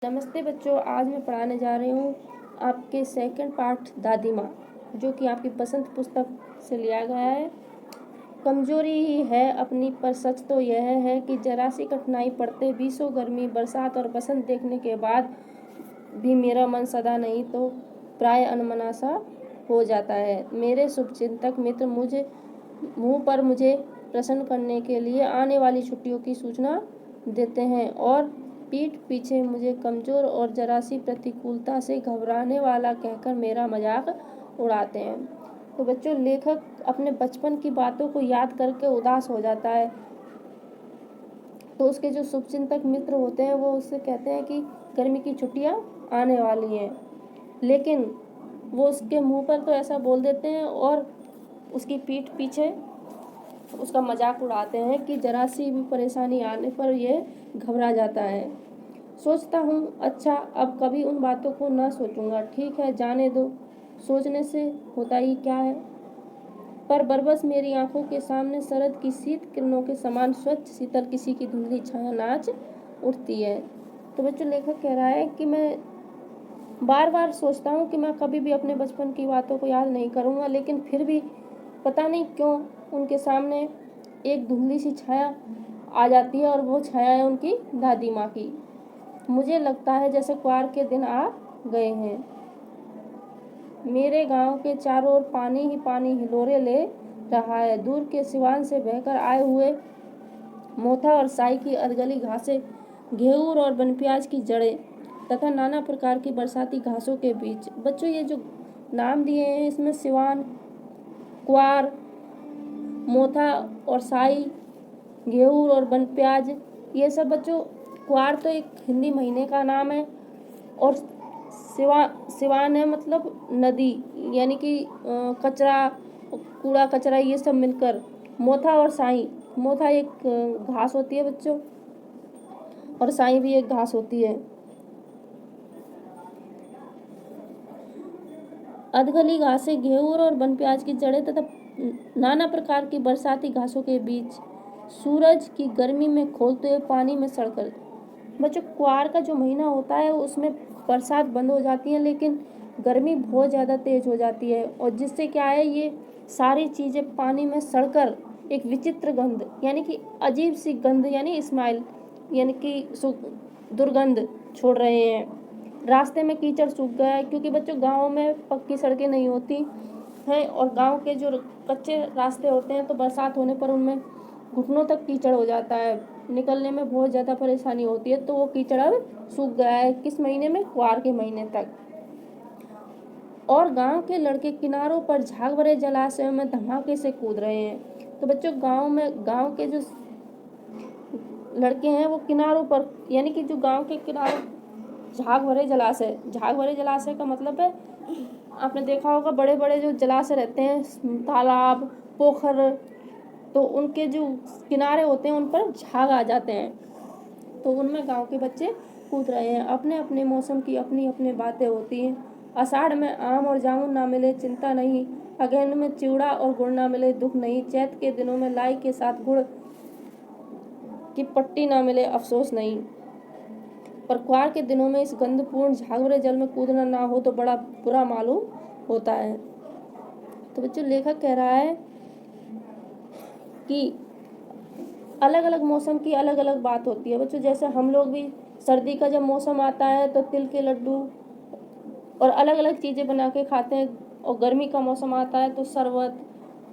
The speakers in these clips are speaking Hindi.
नमस्ते बच्चों, आज मैं पढ़ाने जा रही हूँ आपके सेकंड पार्ट दादी माँ, जो कि आपकी पसंद पुस्तक से लिया गया है। कमजोरी ही है अपनी, पर सच तो यह है कि जरा सी कठिनाई पड़ते बीसों गर्मी बरसात और बसंत देखने के बाद भी मेरा मन सदा नहीं तो प्राय अनमना सा हो जाता है। मेरे शुभचिंतक मित्र मुँह पर मुझे प्रसन्न करने के लिए आने वाली छुट्टियों की सूचना देते हैं और पीठ पीछे मुझे कमजोर और जरा सी प्रतिकूलता से घबराने वाला कहकर मेरा मजाक उड़ाते हैं। तो बच्चों, लेखक अपने बचपन की बातों को याद करके उदास हो जाता है, तो उसके जो शुभचिंतक मित्र होते हैं वो उससे कहते हैं कि गर्मी की छुट्टियां आने वाली हैं, लेकिन वो उसके मुंह पर तो ऐसा बोल देते हैं और उसकी पीठ पीछे उसका मजाक उड़ाते हैं कि जरा सी भी परेशानी आने पर ये घबरा जाता है। सोचता हूँ, अच्छा अब कभी उन बातों को ना सोचूंगा। ठीक है, जाने दो, सोचने से होता ही क्या है। पर बरबस मेरी आंखों के सामने शरद की शीत किरणों के समान स्वच्छ शीतल किसी की धुंधली छाया नाच उठती है। तो बच्चों, लेखक कह रहा है कि मैं बार बार सोचता हूँ कि मैं कभी भी अपने बचपन की बातों को याद नहीं करूँगा, लेकिन फिर भी पता नहीं क्यों उनके सामने एक धुंधली सी छाया आ जाती है, और वो छाया है उनकी दादी माँ की। मुझे लगता है जैसे क्वार के दिन आ गए हैं। मेरे गांव के चारों ओर पानी ही पानी हिलोरे ले रहा है। दूर के सिवान से बहकर आए हुए मोथा और साई की अधगली घासें, घेऊर और बनप्याज की जड़ें तथा नाना प्रकार की बरसाती घासों के बीच। बच्चों, ये जो नाम दिए हैं इसमें सिवान, क्वार, मोथा और साई, घेऊर और बनप्याज, ये सब बच्चों, क्वार तो एक हिंदी महीने का नाम है, और सिवान है मतलब नदी, यानी कि कचरा, कूड़ा कचरा ये सब मिलकर। मोथा और साई, मोथा एक घास होती है बच्चों, और साई भी एक घास होती है। अधगली घासें, घेऊर और बनप्याज की जड़ें तथा नाना प्रकार की बरसाती घासों के बीच सूरज की गर्मी में खोलते हुए पानी में सड़कर। बच्चों, क्वार का जो महीना होता है उसमें बरसात बंद हो जाती है, लेकिन गर्मी बहुत ज़्यादा तेज हो जाती है, और जिससे क्या है, ये सारी चीज़ें पानी में सड़कर एक विचित्र गंध, यानी कि अजीब सी गंध, यानी स्माइल, यानी कि दुर्गंध छोड़ रहे हैं। रास्ते में कीचड़ सूख गया है, क्योंकि बच्चों गाँव में पक्की सड़कें नहीं होती हैं, और गाँव के जो कच्चे रास्ते होते हैं तो बरसात होने पर उनमें घुटनों तक कीचड़ हो जाता है, निकलने में बहुत ज़्यादा परेशानी होती है। तो वो कीचड़ अब सूख गया है, किस महीने में? क्वार के महीने तक। और गांव के लड़के किनारों पर झाग भरे जलाशयों में धमाके से कूद रहे हैं। तो बच्चों, गांव के जो लड़के हैं वो किनारों पर, यानी कि जो गांव के किनारों झाग भरे जलाशय का मतलब है, आपने देखा होगा बड़े बड़े जो जलाशय रहते हैं, तालाब, पोखर, तो उनके जो किनारे होते हैं उन पर झाग आ जाते हैं, तो उनमें गांव के बच्चे कूद रहे हैं। अपने अपने मौसम की अपनी अपनी बातें होती हैं। आषाढ़ में आम और जामुन ना मिले चिंता नहीं, अगहन में चिवड़ा और गुड़ ना मिले दुख नहीं, चैत के दिनों में लाई के साथ गुड़ की पट्टी ना मिले अफसोस नहीं, पर क्वार के दिनों में इस गंधपूर्ण झाग भरे जल में कूदना ना हो तो बड़ा बुरा मालूम होता है। तो बच्चों, लेखक कह रहा है कि अलग अलग मौसम की अलग अलग बात होती है। बच्चों, जैसे हम लोग भी सर्दी का जब मौसम आता है तो तिल के लड्डू और अलग अलग चीज़ें बना के खाते हैं, और गर्मी का मौसम आता है तो शरबत,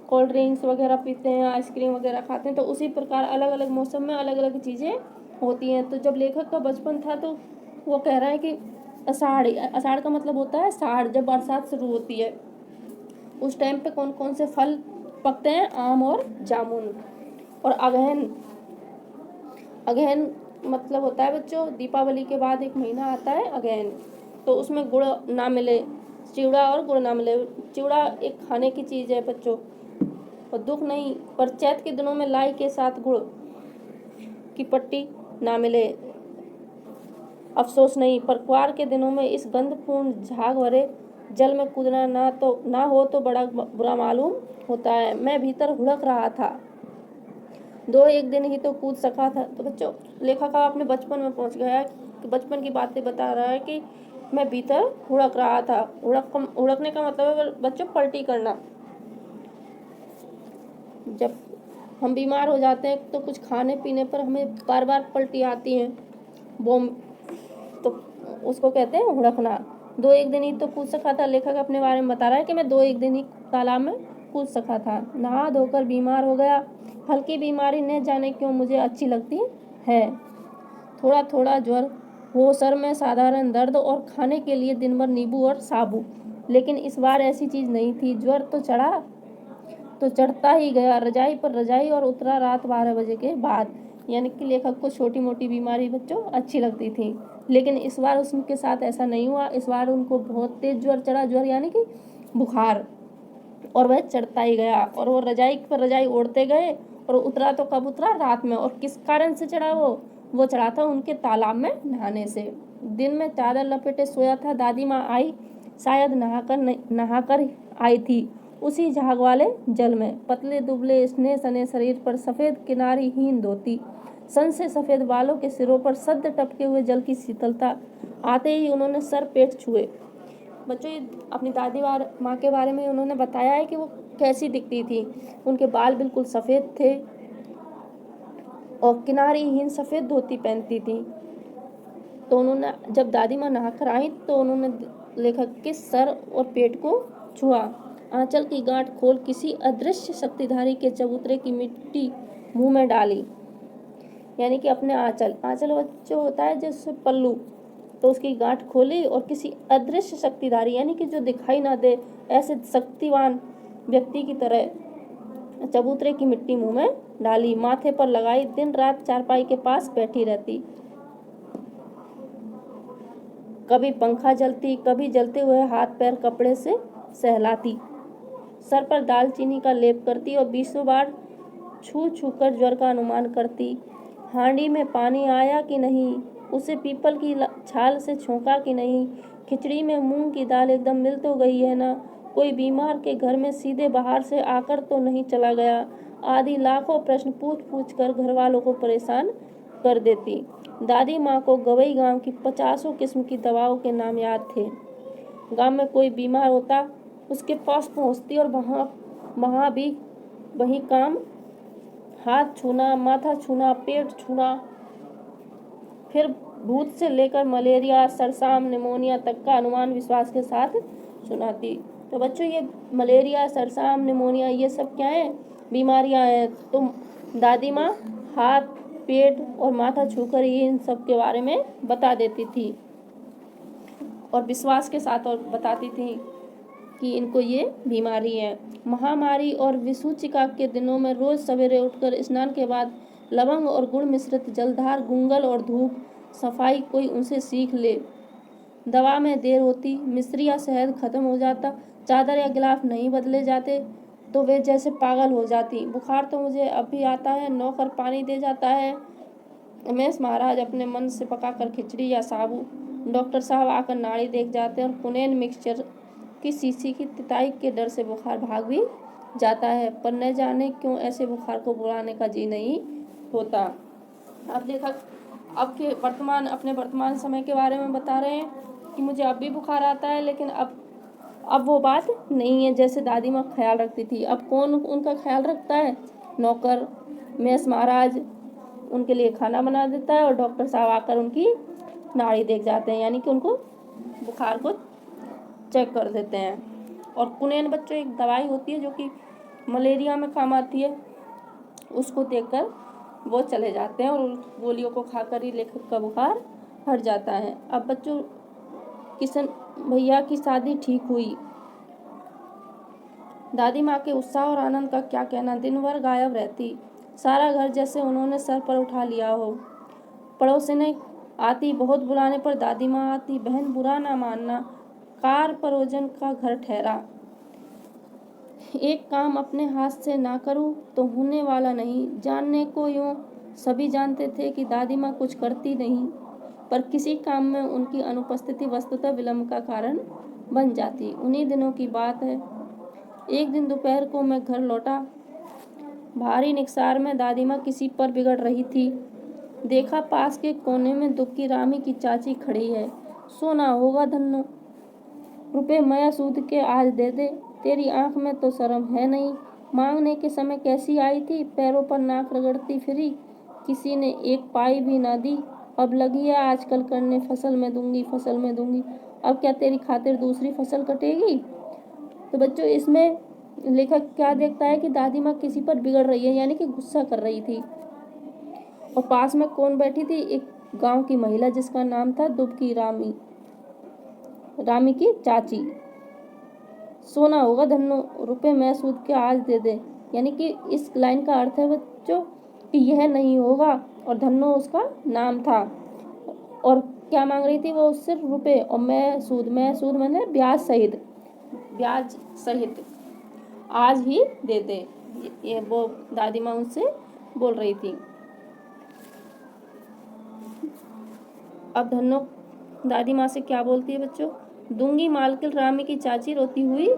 कोल्ड ड्रिंक्स वगैरह पीते हैं, आइसक्रीम वगैरह खाते हैं। तो उसी प्रकार अलग अलग मौसम में अलग अलग चीज़ें होती हैं। तो जब लेखक का बचपन था तो वो कह रहा है कि आषाढ़ का मतलब होता है साढ़, जब बरसात शुरू होती है उस टाइम पे कौन कौन से फल पकते हैं? आम और जामुन। और अगहन मतलब होता है बच्चों, दीपावली के बाद एक महीना आता है अगहन, तो उसमें गुड़ ना मिले, चिवड़ा और गुड़ ना मिले। चिवड़ा एक खाने की चीज़ है बच्चों, और दुख नहीं, पर चैत के दिनों में लाई के साथ गुड़ की पट्टी ना मिले अफसोस नहीं, पर क्वार के दिनों में इस गंधपूर्ण झाग भरे जल में कूदना ना हो तो बड़ा बुरा मालूम होता है। मैं भीतर हुड़क रहा था, दो एक दिन ही तो कूद सका था। तो बच्चों, लेखक अपने बचपन में पहुंच गया बचपन की बातें बता रहा है कि मैं भीतर हुड़क रहा था। हुड़कने का मतलब है बच्चों पलटी करना। जब हम बीमार हो जाते हैं तो कुछ खाने पीने पर हमें बार बार पलटी आती है, वो तो उसको कहते हैं हुड़कना। 2-1 दिन ही तो कूद सका था। लेखक अपने बारे में बता रहा है कि मैं 2-1 दिन ही तालाब में कूद सका था। नहा धोकर बीमार हो गया। हल्की बीमारी न जाने क्यों मुझे अच्छी लगती है। थोड़ा थोड़ा ज्वर हो, सर में साधारण दर्द और खाने के लिए दिन भर नींबू और साबू। लेकिन इस बार ऐसी चीज़ नहीं थी। ज्वर तो चढ़ा तो चढ़ता ही गया, रजाई पर रजाई, और उतरा रात 12 बजे के बाद। यानी कि लेखक को छोटी मोटी बीमारी बच्चों अच्छी लगती थी, लेकिन इस बार उनके साथ ऐसा नहीं हुआ। इस बार उनको बहुत तेज ज्वर चढ़ा, ज्वर यानी कि बुखार, और वह चढ़ता ही गया, और वो रजाई पर रजाई ओढ़ते गए। और उतरा तो कब उतरा? रात में। और किस कारण से चढ़ा? वो चढ़ा था उनके तालाब में नहाने से। दिन में चादर लपेटे सोया था। दादी माँ आई, शायद नहाकर आई थी उसी झाग वाले जल में। पतले दुबले स्नेह सने शरीर पर सफ़ेद किनारीहीन धोती, सन से सफ़ेद बालों के सिरों पर सद्य टपके हुए जल की शीतलता। आते ही उन्होंने सर पेट छुए। बच्चों, ये अपनी दादी माँ के बारे में उन्होंने बताया है कि वो कैसी दिखती थी। उनके बाल बिल्कुल सफ़ेद थे और किनारीहीन सफ़ेद धोती पहनती थी। तो उन्होंने जब दादी माँ नहाकर आई तो उन्होंने लेखक के सर और पेट को छुआ। आंचल की गांठ खोल किसी अदृश्य शक्तिधारी के चबूतरे की मिट्टी मुंह में डाली। यानी कि अपने आंचल जो होता है जैसे पल्लू, तो उसकी गांठ खोली और किसी अदृश्य शक्तिधारी यानी कि जो दिखाई ना दे ऐसे शक्तिवान व्यक्ति की तरह चबूतरे की मिट्टी मुंह में डाली, माथे पर लगाई। दिन रात चारपाई के पास बैठी रहती। कभी पंखा जलती, कभी जलते हुए हाथ पैर कपड़े से सहलाती, सर पर दालचीनी का लेप करती और 20 बार छू छू कर ज्वर का अनुमान करती। हांडी में पानी आया कि नहीं, उसे पीपल की छाल से छोंका कि नहीं, खिचड़ी में मूंग की दाल एकदम मिल तो गई है ना, कोई बीमार के घर में सीधे बाहर से आकर तो नहीं चला गया, आदि लाखों प्रश्न पूछ पूछ कर घर वालों को परेशान कर देती। दादी माँ को गवई गांव की 50 किस्म की दवाओं के नाम याद थे। गांव में कोई बीमार होता उसके पास पहुँचती और वहाँ भी वही काम, हाथ छूना, माथा छूना, पेट छूना, फिर भूत से लेकर मलेरिया, सरसाम, निमोनिया तक का अनुमान विश्वास के साथ सुनाती। तो बच्चों, ये मलेरिया, सरसाम, निमोनिया ये सब क्या है? बीमारियां हैं। तो दादी माँ हाथ, पेट और माथा छूकर ही इन सब के बारे में बता देती थी और विश्वास के साथ और बताती थी कि इनको ये बीमारी है। महामारी और विसूचिका के दिनों में रोज सवेरे उठकर स्नान के बाद लवंग और गुड़ मिश्रित जलधार, गुंगल और धूप सफाई कोई उनसे सीख ले। दवा में देर होती, मिश्री या शहद खत्म हो जाता, चादर या गिलाफ नहीं बदले जाते तो वे जैसे पागल हो जाती। बुखार तो मुझे अब भी आता है, नौकर पानी दे जाता है, रमेश महाराज अपने मन से पकाकर खिचड़ी या साबू, डॉक्टर साहब आकर नाड़ी देख जाते हैं और कुनैन मिक्सचर की शीशी की तिताई के डर से बुखार भाग भी जाता है। पर न जाने क्यों ऐसे बुखार को बुलाने का जी नहीं होता। अब लेखक अपने वर्तमान समय के बारे में बता रहे हैं कि मुझे अब भी बुखार आता है, लेकिन अब वो बात नहीं है जैसे दादी माँ ख्याल रखती थी। अब कौन उनका ख्याल रखता है? नौकर, मेस महाराज उनके लिए खाना बना देता है और डॉक्टर साहब आकर उनकी नाड़ी देख जाते हैं, यानी कि उनको बुखार को चेक कर देते हैं। और कुनैन बच्चों एक दवाई होती है जो कि मलेरिया में काम आती है, उसको देखकर वो चले जाते हैं और उन गोलियों को खाकर ही लेखक का बुखार हट जाता है। अब बच्चों, किशन भैया की शादी ठीक हुई। दादी माँ के उत्साह और आनंद का क्या कहना। दिन भर गायब रहती, सारा घर जैसे उन्होंने सर पर उठा लिया हो। पड़ोसिनें आती, बहुत बुलाने पर दादी माँ आती। बहन बुरा ना मानना, कार परोजन का घर ठहरा। एक काम अपने हाथ से ना करूँ तो होने वाला नहीं। जानने को यूँ सभी जानते थे कि दादी माँ कुछ करती नहीं, पर किसी काम में उनकी अनुपस्थिति वस्तुतः विलम्ब का कारण बन जाती। उन्हीं दिनों की बात है। एक दिन दोपहर को मैं घर लौटा। भारी निकसार में दादी माँ किसी पर बिगड़ रही थी। देखा पास के कोने में दुबकी रामी की चाची खड़ी है। सोना होगा धन्नो, रुपए मैं सूद के आज दे दे। तेरी आंख में तो शर्म है नहीं, मांगने के समय कैसी आई थी, पैरों पर नाक रगड़ती फिरी, किसी ने एक पाई भी ना दी। अब लगी है आजकल करने फसल में दूंगी, फसल में दूंगी। अब क्या तेरी खातिर दूसरी फसल कटेगी। तो बच्चों इसमें लेखक क्या देखता है कि दादी माँ किसी पर बिगड़ रही है, यानी कि गुस्सा कर रही थी। और पास में कौन बैठी थी, एक गांव की महिला जिसका नाम था दुबकी रामी, रामी की चाची। सोना होगा धन्नो, रुपए मैं सूद के आज दे दे, यानी कि इस लाइन का अर्थ है बच्चों कि यह नहीं होगा, और धन्नो उसका नाम था। और क्या मांग रही थी वो उससे, रुपए, और मैं सूद मैंने ब्याज सहित, ब्याज सहित आज ही दे दे। ये वो दादी माँ उनसे बोल रही थी। अब धन्नो दादी माँ से क्या बोलती है बच्चों, दूंगी मालकिन रामी की चाची रोती हुई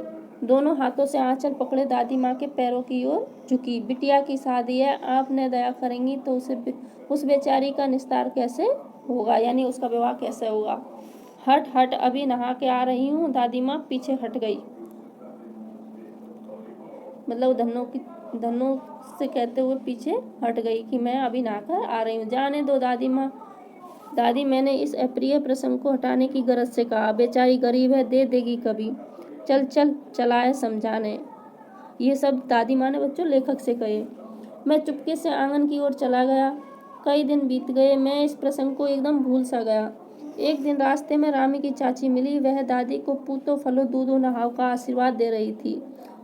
दोनों हाथों से आंचल पकड़े दादी माँ के पैरों की ओर झुकी। बिटिया की शादी है, आप न दया करेंगी तो उस बेचारी का निस्तार कैसे होगा, यानी उसका विवाह कैसे होगा। हट हट, अभी नहा के आ रही हूँ। दादी माँ पीछे हट गई, मतलब धन्नो से कहते हुए पीछे हट गई कि मैं अभी नहाकर आ रही हूँ। जाने दो दादी माँ, दादी मैंने इस अप्रिय प्रसंग को हटाने की गरज से कहा, बेचारी गरीब है, दे देगी कभी। चल चल चलाए समझाने। ये सब दादी माँ ने बच्चों लेखक से कहे। मैं चुपके से आंगन की ओर चला गया। कई दिन बीत गए, मैं इस प्रसंग को एकदम भूल सा गया। एक दिन रास्ते में रामी की चाची मिली, वह दादी को पूतो फलो दूधो नहाओ का आशीर्वाद दे रही थी।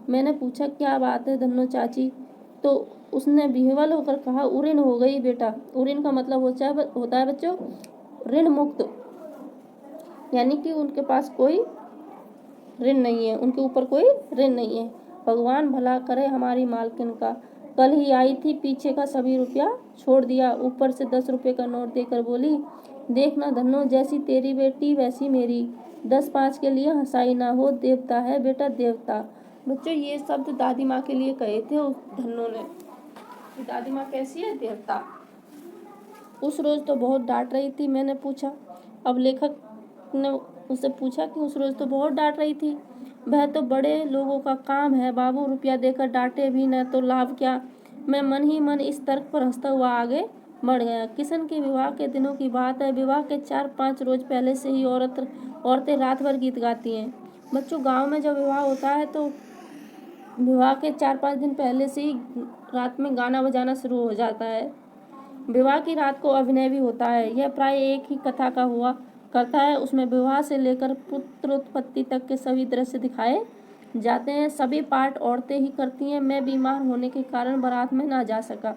मैंने पूछा क्या बात है धन्नो चाची, तो उसने विह्वल होकर कहा, उऋण हो गई बेटा। उऋण का मतलब होता है बच्चों ऋण मुक्त, यानी कि उनके पास कोई ऋण नहीं है, उनके ऊपर कोई ऋण नहीं है। भगवान भला करे हमारी मालकिन का। कल ही आई थी, पीछे का सभी रुपया छोड़ दिया, ऊपर से 10 रुपये का नोट देकर बोली, देखना धन्नो, जैसी तेरी बेटी वैसी मेरी, 10-5 के लिए हंसाई ना हो, देवता है बेटा देवता। बच्चों ये शब्द दादी माँ के लिए कहे थे उस धन्नो ने, कि दादी माँ कैसी है, देवता। उस रोज तो बहुत डांट रही थी। मैंने पूछा, अब लेखक ने उससे पूछा कि उस रोज तो बहुत डांट रही थी। वह तो बड़े लोगों का काम है बाबू, रुपया देकर डांटे भी न तो लाभ क्या। मैं मन ही मन इस तर्क पर हंसता हुआ आगे बढ़ गया। किशन के विवाह के दिनों की बात है। विवाह के 4-5 रोज पहले से ही औरतें रात भर गीत गाती हैं। बच्चों गाँव में जब विवाह होता है तो विवाह के 4-5 दिन पहले से ही रात में गाना बजाना शुरू हो जाता है। विवाह की रात को अभिनय भी होता है। यह प्राय एक ही कथा का हुआ करता है। उसमें विवाह से लेकर पुत्रोत्पत्ति तक के सभी दृश्य दिखाए जाते हैं। सभी पाठ औरतें ही करती हैं। मैं बीमार होने के कारण बारात में ना जा सका।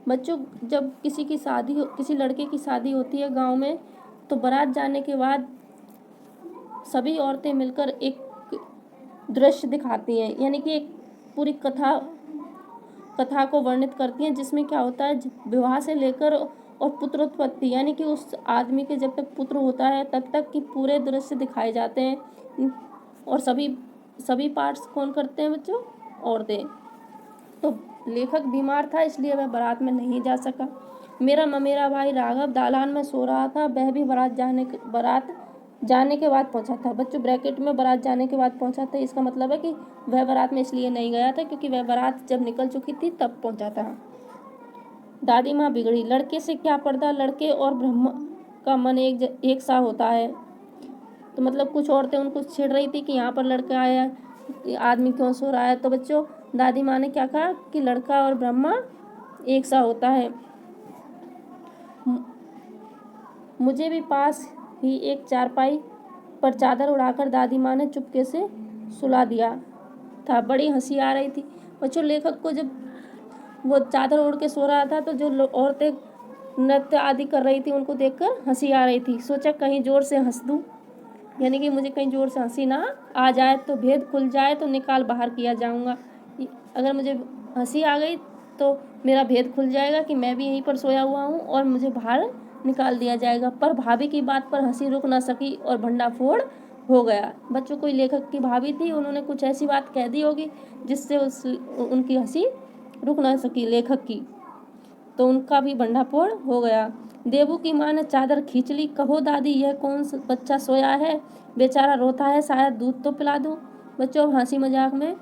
बच्चों जब किसी लड़के की शादी होती है गांव में, तो बारात जाने के बाद सभी औरतें मिलकर एक दृश्य दिखाती हैं, यानी कि एक पूरी कथा को वर्णित करती हैं, जिसमें क्या होता है विवाह से लेकर और पुत्रोत्पत्ति, यानी कि उस आदमी के जब तक पुत्र होता है तब तक की पूरे दृश्य दिखाए जाते हैं। और सभी पार्ट्स कौन करते हैं बच्चों, औरतें। तो लेखक बीमार था इसलिए वह बारात में नहीं जा सका। मेरा ममेरा भाई राघव दालान में सो रहा था। वह भी बारात जाने के बाद पहुंचा था। बच्चों ब्रैकेट में बारात जाने के बाद पहुंचा था, इसका मतलब है कि वह बारात में इसलिए नहीं गया था क्योंकि वह बारात जब निकल चुकी थी तब पहुंचा था। दादी माँ बिगड़ी। लड़के से क्या पर्दा, लड़के और ब्रह्म का मन एक सा होता है। तो मतलब कुछ औरतें उनको छेड़ रही थी कि यहाँ पर लड़का आया, आदमी क्यों सो रहा है। तो बच्चों दादी माँ ने क्या कहा कि लड़का और ब्रह्मा एक सा होता है। मुझे भी पास ही एक चारपाई पर चादर उड़ाकर दादी माँ ने चुपके से सुला दिया था। बड़ी हंसी आ रही थी बच्चों लेखक को। जब वो चादर ओढ़ के सो रहा था तो जो औरतें नृत्य आदि कर रही थी उनको देखकर हंसी आ रही थी। सोचा कहीं जोर से हंस दूं, यानी कि मुझे कहीं जोर से हंसी ना आ जाए तो भेद खुल जाए तो निकाल बाहर किया जाऊंगा। अगर मुझे हंसी आ गई तो मेरा भेद खुल जाएगा कि मैं भी यहीं पर सोया हुआ हूँ और मुझे बाहर निकाल दिया जाएगा। पर भाभी की बात पर हंसी रुक ना सकी और भंडाफोड़ हो गया। बच्चों कोई लेखक की भाभी थी, उन्होंने कुछ ऐसी बात कह दी होगी जिससे उनकी हंसी रुक ना सकी लेखक की। तो उनका भी भंडाफोड़ हो गया। देवू की माँ ने चादर खींच ली। कहो दादी, यह कौन सा बच्चा सोया है, बेचारा रोता है, शायद दूध तो पिला दूं। बच्चों, हंसी मजाक में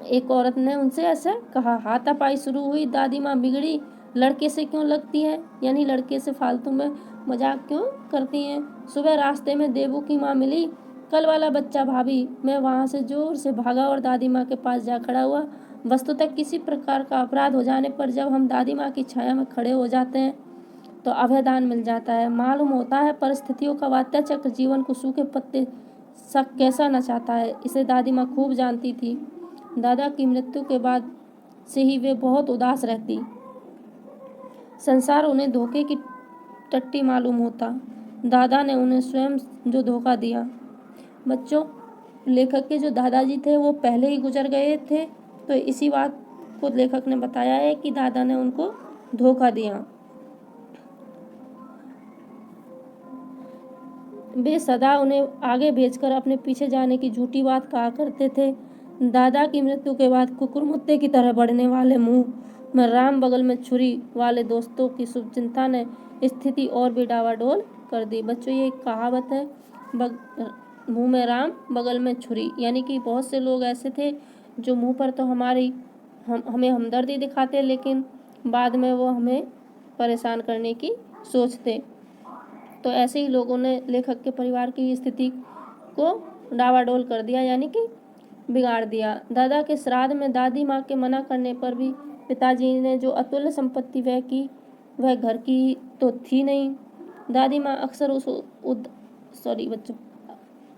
एक औरत ने उनसे ऐसे कहा। हाथापाई शुरू हुई। दादी माँ बिगड़ी, लड़के से क्यों लगती है, यानी लड़के से फालतू में मजाक क्यों करती हैं। सुबह रास्ते में देवू की माँ मिली। कल वाला बच्चा भाभी। मैं वहाँ से जोर से भागा और दादी माँ के पास जा खड़ा हुआ। वस्तुतः किसी प्रकार का अपराध हो जाने पर जब हम दादी माँ की छाया में खड़े हो जाते हैं तो अभयदान मिल जाता है। मालूम होता है परिस्थितियों का वात्या चक्र जीवन को सूखे पत्ते सा कैसा नचाता है। इसे दादी माँ खूब जानती थी। दादा की मृत्यु के बाद से ही वे बहुत उदास रहती। संसार उन्हें धोखे की टट्टी मालूम होता। दादा ने उन्हें स्वयं जो धोखा दिया। बच्चों, लेखक के जो दादाजी थे वो पहले ही गुजर गए थे, तो इसी बात को लेखक ने बताया है कि दादा ने उनको धोखा दिया। वे सदा उन्हें आगे भेजकर अपने पीछे जाने की झूठी बात कहा करते थे। दादा की मृत्यु के बाद कुकुरमुत्ते की तरह बढ़ने वाले मुंह में राम बगल में छुरी वाले दोस्तों की शुभचिंता ने स्थिति और भी डावाडोल कर दी। बच्चों, ये एक कहावत है, मुंह में राम बगल में छुरी, यानी कि बहुत से लोग ऐसे थे जो मुंह पर तो हमें हमदर्दी दिखाते, लेकिन बाद में वो हमें परेशान करने की सोचते। तो ऐसे ही लोगों ने लेखक के परिवार की स्थिति को डावाडोल कर दिया, यानी कि बिगाड़ दिया। दादा के श्राद्ध में दादी माँ के मना करने पर भी पिताजी ने जो अतुल्य संपत्ति व्यय की वह घर की तो थी नहीं। दादी माँ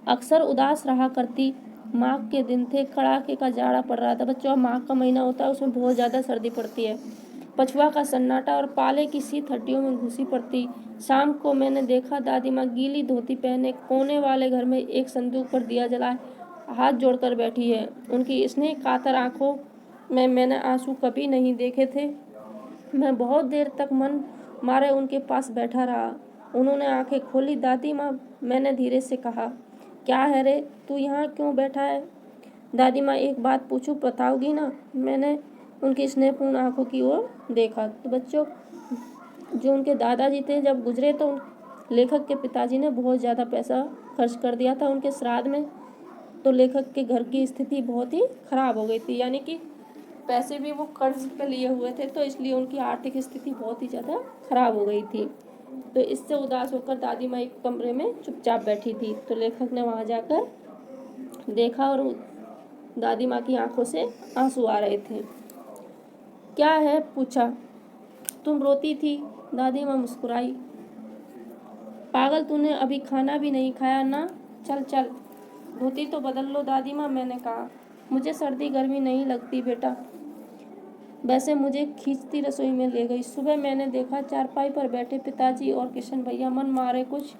अक्सर उदास रहा करती। माघ के दिन थे, कड़ाके का जाड़ा पड़ रहा था। बच्चों, माघ का महीना होता है, उसमें बहुत ज़्यादा सर्दी पड़ती है। पछुआ का सन्नाटा और पाले की शीत हड्डियों में घुसी पड़ती। शाम को मैंने देखा दादी माँ गीली धोती पहने कोने वाले घर में एक संदूक पर दिया जलाए हाथ जोड़कर बैठी है। उनकी स्नेह कातर आंखों में मैंने आंसू कभी नहीं देखे थे। मैं बहुत देर तक मन मारे उनके पास बैठा रहा। उन्होंने आंखें खोली। दादी माँ, मैंने धीरे से कहा, क्या है रे, तू यहाँ क्यों बैठा है? दादी माँ, एक बात पूछूं, बताओगी ना? मैंने उनकी स्नेहपूर्ण आंखों की ओर देखा। तो बच्चों, जो उनके दादाजी थे जब गुजरे तो लेखक के पिताजी ने बहुत ज़्यादा पैसा खर्च कर दिया था उनके श्राद्ध में। तो लेखक के घर की स्थिति बहुत ही खराब हो गई थी, यानी कि पैसे भी वो कर्ज पे लिए हुए थे, तो इसलिए उनकी आर्थिक स्थिति बहुत ही ज़्यादा खराब हो गई थी। तो इससे उदास होकर दादी माँ एक कमरे में चुपचाप बैठी थी। तो लेखक ने वहाँ जाकर देखा और दादी माँ की आंखों से आंसू आ रहे थे। क्या है, पूछा। तुम रोती थी? दादी माँ मुस्कुराई। पागल, तूने अभी खाना भी नहीं खाया ना? चल चल, धोती तो बदल लो। दादी माँ, मैंने कहा, मुझे सर्दी गर्मी नहीं लगती बेटा। वैसे मुझे खींचती रसोई में ले गई। सुबह मैंने देखा चारपाई पर बैठे पिताजी और किशन भैया मन मारे कुछ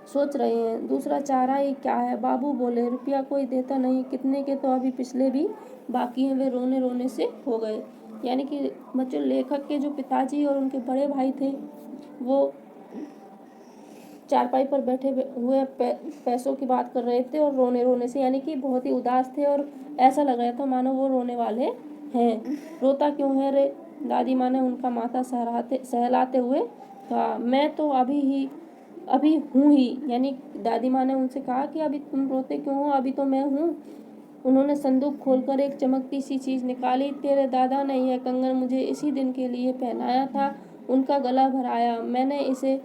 सोच रहे हैं। दूसरा चारा ही क्या है, बाबू बोले, रुपया कोई देता नहीं, कितने के तो अभी पिछले भी बाकी हैं। वे रोने रोने से हो गए। यानी कि बच्चों, लेखक के जो पिताजी और उनके बड़े भाई थे वो चारपाई पर बैठे हुए पैसों की बात कर रहे थे और रोने रोने से, यानी कि बहुत ही उदास थे और ऐसा लग रहा था मानो वो रोने वाले हैं। रोता क्यों है रे? दादी माँ ने उनका माथा सहलाते हुए कहा। मैं तो अभी हूँ ही, यानी दादी माँ ने उनसे कहा कि अभी तुम रोते क्यों हो, अभी तो मैं हूँ। उन्होंने संदूक खोलकर एक चमकती सी चीज़ निकाली। तेरे दादा ने यह कंगन मुझे इसी दिन के लिए पहनाया था। उनका गला भराया, मैंने इसे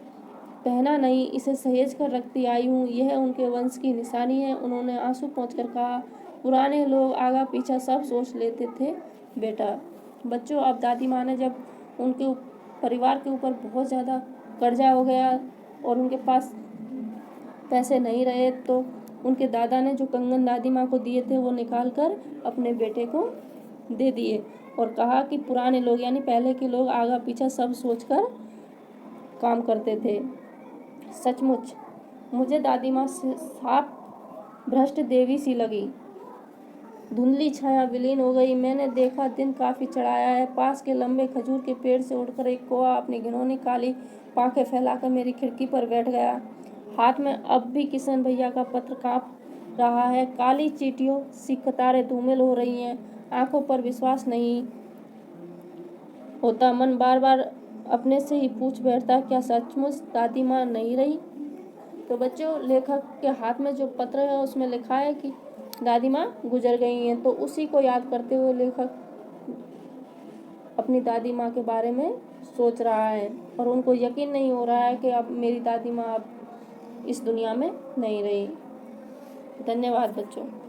पहना नहीं, इसे सहेज कर रखती आई हूँ। यह उनके वंश की निशानी है। उन्होंने आंसू पोंछकर कहा। पुराने लोग आगा पीछा सब सोच लेते थे बेटा। बच्चों, अब दादी माँ ने जब उनके परिवार के ऊपर बहुत ज़्यादा कर्जा हो गया और उनके पास पैसे नहीं रहे, तो उनके दादा ने जो कंगन दादी माँ को दिए थे वो निकाल कर अपने बेटे को दे दिए और कहा कि पुराने लोग, यानी पहले के लोग, आगा पीछा सब सोचकर काम करते थे। सचमुच मुझे दादी माँ साफ भ्रष्ट देवी सी लगी। धुंधली छाया विलीन हो गई। मैंने देखा दिन काफी चढ़ाया है। पास के लंबे खजूर के पेड़ से उड़कर एक कौवा अपनी घिनौनी काली पांखें फैलाकर मेरी खिड़की पर बैठ गया। हाथ में अब भी किशन भैया का पत्र कांप रहा है। काली चींटियों सी कतारें धूमिल हो रही हैं। आंखों पर विश्वास नहीं होता। मन बार बार अपने से ही पूछ बैठता, क्या सचमुच दादी माँ नहीं रही। तो बच्चों, लेखक के हाथ में जो पत्र है उसमें लिखा है कि दादी माँ गुजर गई हैं। तो उसी को याद करते हुए लेखक अपनी दादी माँ के बारे में सोच रहा है और उनको यकीन नहीं हो रहा है कि अब मेरी दादी माँ अब इस दुनिया में नहीं रही। धन्यवाद बच्चों।